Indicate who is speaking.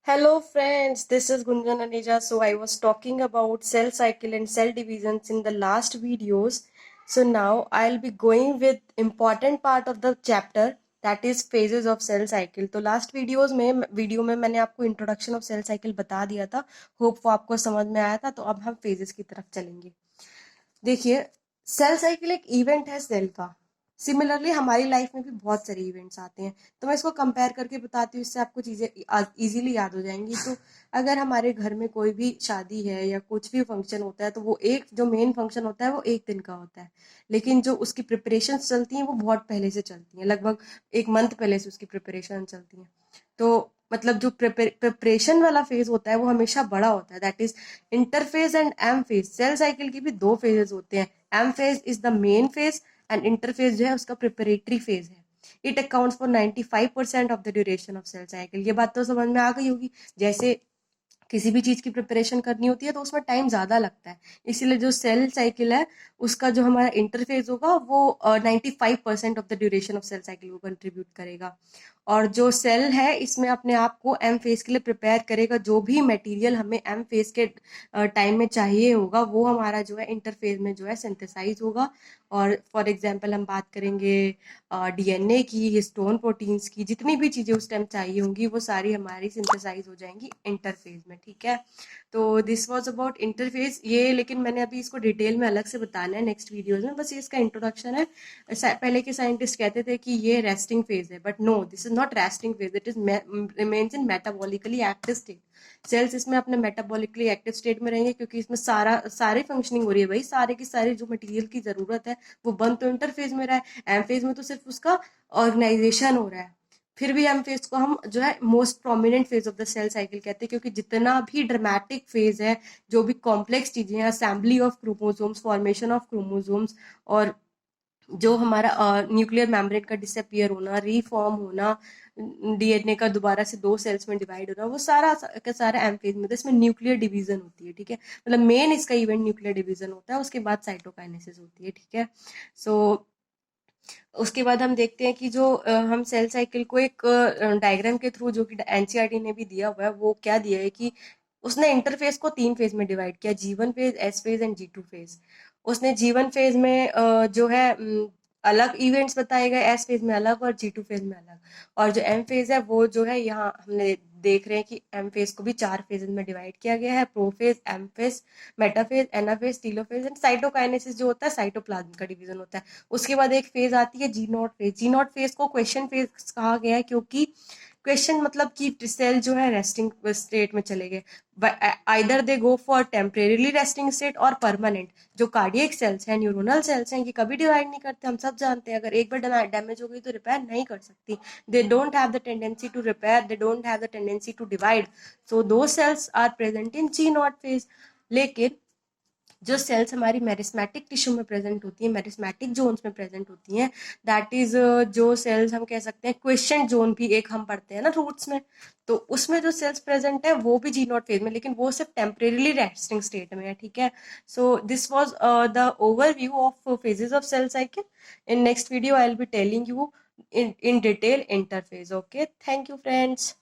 Speaker 1: Hello friends, this is Gunjan Aneja. So I was talking about cell cycle and cell divisions in the last videos. So now I'll be going with important part of the chapter that is phases of cell cycle. तो last video में मैंने आपको introduction of cell cycle बता दिया था. Hope वो आपको समझ में आया था. तो अब हम फेजेस की तरफ चलेंगे. देखिए, सेल साइकिल एक इवेंट है सेल का. सिमिलरली हमारी लाइफ में भी बहुत सारे इवेंट्स आते हैं. तो मैं इसको कंपेयर करके बताती हूँ, इससे आपको चीज़ें इजीली याद हो जाएंगी. तो अगर हमारे घर में कोई भी शादी है या कुछ भी फंक्शन होता है, तो वो एक जो मेन फंक्शन होता है वो एक दिन का होता है. लेकिन जो उसकी प्रिपरेशन चलती हैं वो बहुत पहले से चलती हैं, लगभग एक मंथ पहले से उसकी प्रिपरेशन चलती हैं. तो मतलब जो प्रिपरेशन वाला फेज होता है वो हमेशा बड़ा होता है. That is interphase and M phase. Cell cycle की भी दो फेजेस होते हैं. M phase is the main phase and interphase जो है उसका प्रिपरेटरी फेज है. It accounts for 95% of the duration of cell cycle. ये बात तो समझ में आ गई होगी. जैसे किसी भी चीज़ की प्रिपरेशन करनी होती है तो उसमें टाइम ज़्यादा लगता है. इसीलिए जो सेल साइकिल है उसका जो हमारा इंटरफेज होगा वो 95% of the duration of cell cycle को कंट्रीब्यूट करेगा. और जो सेल है इसमें अपने आप को एम फेज के लिए प्रिपेयर करेगा. जो भी मटेरियल हमें एम फेज के टाइम में चाहिए होगा वो हमारा जो है इंटरफेज में जो है सिंथेसाइज होगा. और फॉर एग्जांपल हम बात करेंगे डीएनए की, हिस्टोन प्रोटीन्स की, जितनी भी चीज़ें उस टाइम चाहिए होंगी वो सारी हमारी सिंथेसाइज हो जाएंगी इंटरफेज में. ठीक है. तो दिस वाज अबाउट इंटरफेज. ये लेकिन मैंने अभी इसको डिटेल में अलग से बताना है नेक्स्ट वीडियोज में. बस ये इसका इंट्रोडक्शन है. पहले के साइंटिस्ट कहते थे कि ये रेस्टिंग फेज है, but no, this is not resting phase. It is remains in metabolically active state. Cells इसमें अपने मेटाबॉलिकली एक्टिव स्टेट में रहेंगे क्योंकि इसमें सारी फंक्शनिंग हो रही है भाई. सारे की सारी जो मटेरियल की जरूरत है वो बन तो इंटरफेज में रहा है. एम फेज में तो सिर्फ उसका ऑर्गेनाइजेशन हो रहा है. फिर भी एम फेज को हम जो है most prominent phase of the cell cycle कहते हैं क्योंकि जितना भी ड्रामेटिक फेज है, जो भी कॉम्प्लेक्स चीजें हैं, assembly of chromosomes, formation of chromosomes, और जो हमारा न्यूक्लियर मेम्ब्रेन का डिसअपियर होना, रीफॉर्म होना, डीएनए का दोबारा से दो सेल्स में डिवाइड होना, वो सारा का सारा एम फेज में था. इसमें न्यूक्लियर डिवीजन होती है. ठीक है. मतलब मेन इसका इवेंट न्यूक्लियर डिवीजन होता है. उसके बाद साइटोकाइनेसिस होती है. ठीक है. सो उसके बाद हम देखते हैं कि जो हम सेल साइकिल को एक डायग्राम के थ्रू, जो कि एनसीईआरटी ने भी दिया हुआ है, वो क्या दिया है कि उसने इंटरफेस को तीन फेज में डिवाइड किया: G1 phase, S phase and G2 phase. उसने जी1 फेज में जो है अलग इवेंट्स बताए गए, एस फेज में अलग और जी2 फेज में अलग. और जो एम फेज है वो जो है यहाँ हमने देख रहे हैं कि एम फेज को भी चार फेजेस में डिवाइड किया गया है: prophase, M phase, metaphase, anaphase, telophase and cytokinesis जो होता है साइटोप्लाज्म का डिवीजन होता है. उसके बाद एक फेज आती है G naught phase. G naught phase को क्वेश्चन फेज कहा गया है क्योंकि क्वेश्चन मतलब कि सेल जो है रेस्टिंग स्टेट में चले गए. Either they go for temporarily resting state और परमानेंट. जो कार्डियक सेल्स हैं, न्यूरोनल सेल्स हैं, ये कभी डिवाइड नहीं करते. हम सब जानते हैं अगर एक बार डैमेज हो गई तो रिपेयर नहीं कर सकती. They don't have the tendency to repair, they don't have the tendency to divide. So दो cells are present in G naught phase. लेकिन जो सेल्स हमारी मेरिस्मेटिक टिश्यू में प्रेजेंट होती है, मेरिस्मेटिक जोन्स में प्रेजेंट होती हैं, दैट इज जो सेल्स हम कह सकते हैं क्वेश्चन जोन भी एक हम पढ़ते हैं ना रूट्स में. तो उसमें जो सेल्स प्रेजेंट है वो भी जी नॉट फेज में, लेकिन वो सिर्फ टेम्परेरीली रेस्टिंग स्टेट में है. ठीक है. So this was the overview of phases of cell cycle. In next video I will be telling you in detail interface. Okay, thank you friends.